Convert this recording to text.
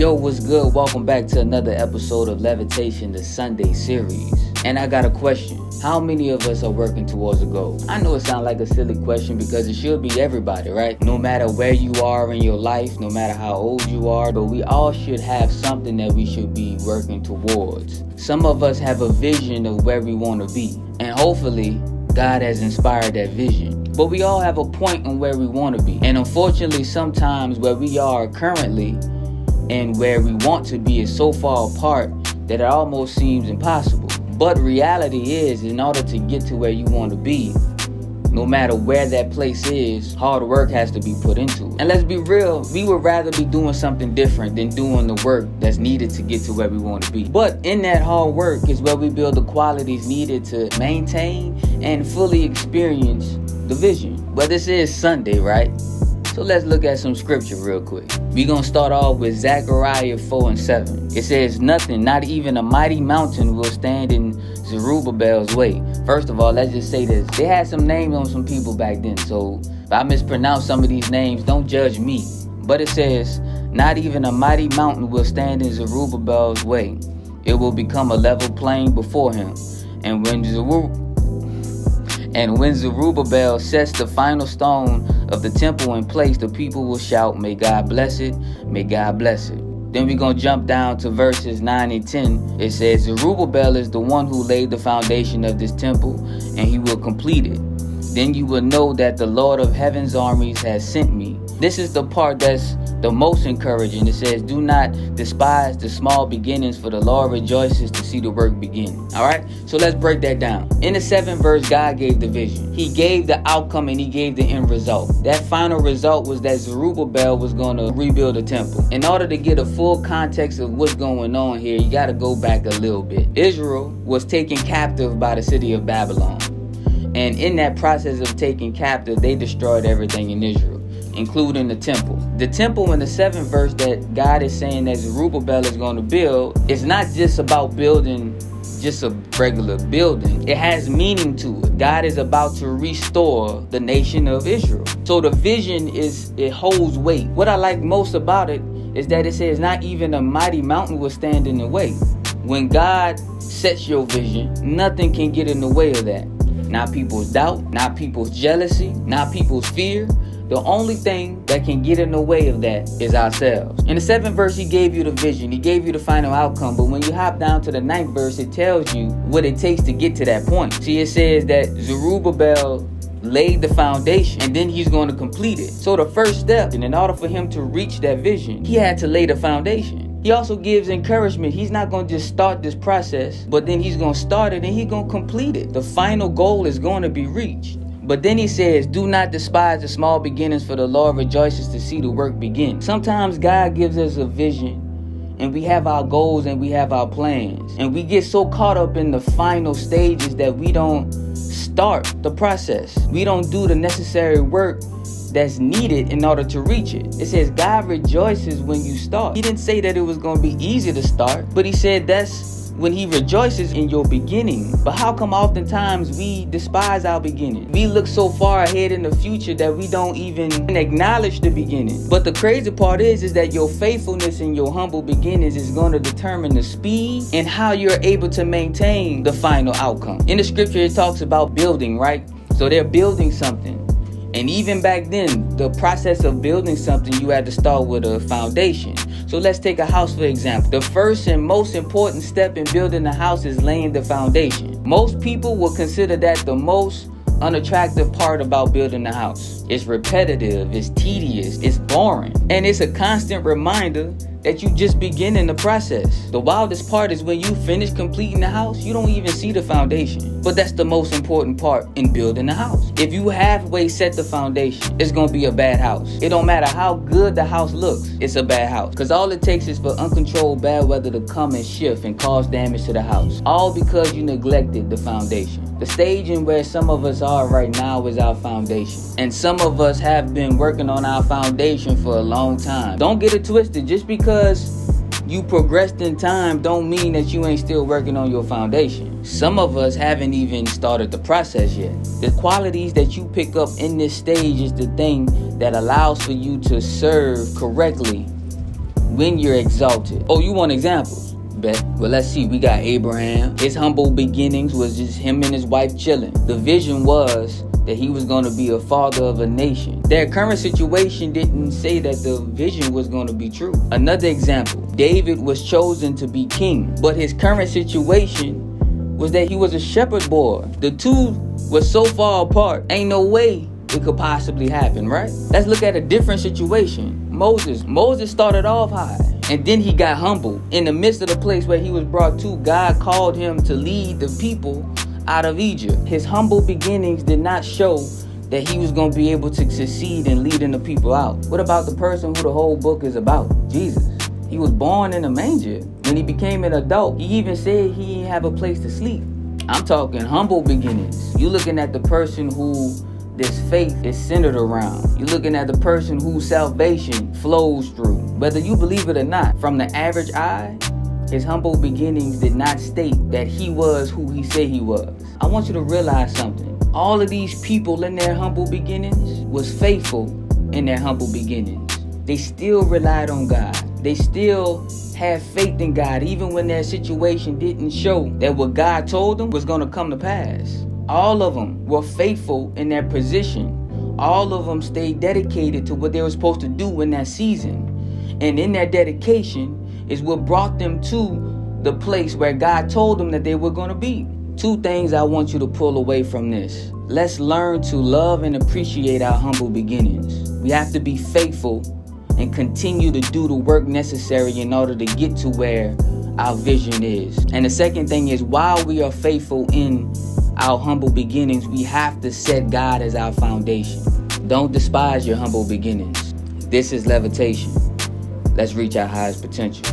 Yo, what's good? Welcome back to another episode of Levitation, the Sunday series. And I got a question. How many of us are working towards a goal? I know it sounds like a silly question because it should be everybody, right? No matter where you are in your life, no matter how old you are, but we all should have something that we should be working towards. Some of us have a vision of where we want to be, and hopefully God has inspired that vision. But we all have a point on where we want to be. And unfortunately, sometimes where we are currently and where we want to be is so far apart that it almost seems impossible. But reality is, in order to get to where you want to be, no matter where that place is, hard work has to be put into it. And let's be real, we would rather be doing something different than doing the work that's needed to get to where we want to be. But in that hard work is where we build the qualities needed to maintain and fully experience the vision. But this is Sunday, right? So let's look at some scripture real quick. We're going to start off with Zechariah 4:7. It says, nothing, not even a mighty mountain will stand in Zerubbabel's way. First of all, let's just say this. They had some names on some people back then. So if I mispronounce some of these names, don't judge me. But it says, not even a mighty mountain will stand in Zerubbabel's way. It will become a level plain before him. And when Zerubbabel sets the final stone of the temple in place, the people will shout, may God bless it, may God bless it. Then we're going to jump down to verses 9 and 10. It says, Zerubbabel is the one who laid the foundation of this temple, and he will complete it. Then you will know that the Lord of heaven's armies has sent me. This is the part that's the most encouraging. It says, do not despise the small beginnings, for the Lord rejoices to see the work begin. All right, so let's break that down. In the 7th verse, God gave the vision. He gave the outcome and he gave the end result. That final result was that Zerubbabel was going to rebuild the temple. In order to get a full context of what's going on here, you got to go back a little bit. Israel was taken captive by the city of Babylon. And in that process of taking captive, they destroyed everything in Israel, including the temple. The temple in the 7th verse that God is saying that Zerubbabel is going to build, it's not just about building just a regular building. It has meaning to it. God is about to restore the nation of Israel. So the vision it holds weight. What I like most about it is that it says not even a mighty mountain will stand in the way. When God sets your vision, nothing can get in the way of that. Not people's doubt, not people's jealousy, not people's fear. The only thing that can get in the way of that is ourselves. In the 7th verse, he gave you the vision. He gave you the final outcome. But when you hop down to the 9th verse, it tells you what it takes to get to that point. See, it says that Zerubbabel laid the foundation and then he's going to complete it. So the first step, and in order for him to reach that vision, he had to lay the foundation. He also gives encouragement. He's not going to just start this process, but then he's going to start it and he's going to complete it. The final goal is going to be reached. But then he says, do not despise the small beginnings, for the Lord rejoices to see the work begin. Sometimes God gives us a vision and we have our goals and we have our plans. And we get so caught up in the final stages that we don't start the process. We don't do the necessary work that's needed in order to reach it. It says God rejoices when you start. He didn't say that it was going to be easy to start, but he said that's when he rejoices in your beginning. But how come oftentimes we despise our beginning? We look so far ahead in the future that we don't even acknowledge the beginning. But the crazy part is that your faithfulness in your humble beginnings is going to determine the speed and how you're able to maintain the final outcome. In the scripture, it talks about building, right? So they're building something. And even back then, the process of building something, you had to start with a foundation. So let's take a house, for example. The first and most important step in building a house is laying the foundation. Most people will consider that the most unattractive part about building a house. It's repetitive, it's tedious, it's boring. And it's a constant reminder that you just beginning the process. The wildest part is when you finish completing the house, you don't even see the foundation. But that's the most important part in building a house. If you halfway set the foundation, it's gonna be a bad house. It don't matter how good the house looks, it's a bad house. Because all it takes is for uncontrolled bad weather to come and shift and cause damage to the house. All because you neglected the foundation. The stage in where some of us are right now is our foundation. And some of us have been working on our foundation for a long time. Don't get it twisted. Just because you progressed in time don't mean that you ain't still working on your foundation. Some of us haven't even started the process yet. The qualities that you pick up in this stage is the thing that allows for you to serve correctly when you're exalted. Oh, you want examples? Bet. Well, let's see. We got Abraham. His humble beginnings was just him and his wife chilling. The vision was that he was going to be a father of a nation. Their current situation didn't say that the vision was going to be true. Another example, David was chosen to be king, but his current situation was that he was a shepherd boy. The two were so far apart, ain't no way it could possibly happen, right? Let's look at a different situation. Moses started off high, and then he got humble. In the midst of the place where he was brought to, God called him to lead the people out of Egypt. His humble beginnings did not show that he was going to be able to succeed in leading the people out. What about the person who the whole book is about? Jesus. He was born in a manger. When he became an adult, he even said he didn't have a place to sleep. I'm talking humble beginnings. You're looking at the person who this faith is centered around. You're looking at the person whose salvation flows through. Whether you believe it or not, from the average eye, his humble beginnings did not state that he was who he said he was. I want you to realize something. All of these people in their humble beginnings was faithful in their humble beginnings. They still relied on God. They still had faith in God, even when their situation didn't show that what God told them was going to come to pass. All of them were faithful in their position. All of them stayed dedicated to what they were supposed to do in that season. And in their dedication is what brought them to the place where God told them that they were going to be. Two things I want you to pull away from this. Let's learn to love and appreciate our humble beginnings. We have to be faithful and continue to do the work necessary in order to get to where our vision is. And the second thing is, while we are faithful in our humble beginnings, we have to set God as our foundation. Don't despise your humble beginnings. This is Levitation. Let's reach our highest potential.